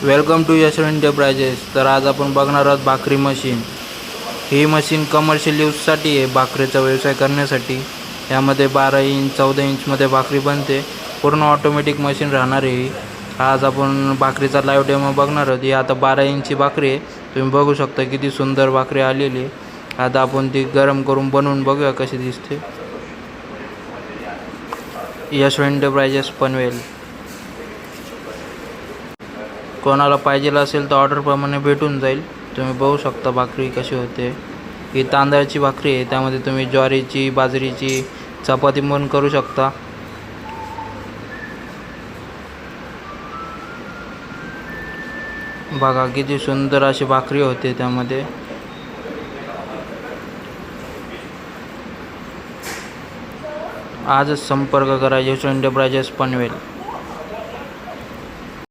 Welcome to Yash enterprises. तर आज आपण बघणार आहोत भाकरी मशीन. ही मशीन कमर्शियल यूजसाठी आहे, भाकरीचा व्यवसाय करण्यासाठी. यामध्ये 12 इंच 14 इंचमध्ये भाकरी बनते. पूर्ण ऑटोमॅटिक मशीन राहणार आहे. आज आपण भाकरीचा लाईव्ह डेमो बघणार आहोत. ही आता 12 इंची भाकरी आहे. तुम्ही बघू शकता किती सुंदर भाकरी आलेली आहे. आता आपण ती गरम करून बनवून बघूया कशी दिसते. यश एंटरप्राइजेस पनवेल. कोणाला पाहिजे असेल तर ऑर्डरप्रमाणे भेटून जाईल. तुम्ही बघू शकता भाकरी कशी होते. ही तांदळाची भाकरी आहे. त्यामध्ये तुम्ही ज्वारीची, बाजरीची, चपाती पण करू शकता. बघा किती सुंदर अशी भाकरी होते त्यामध्ये. आजच संपर्क करा यश एंटरप्राइजेस पनवेल.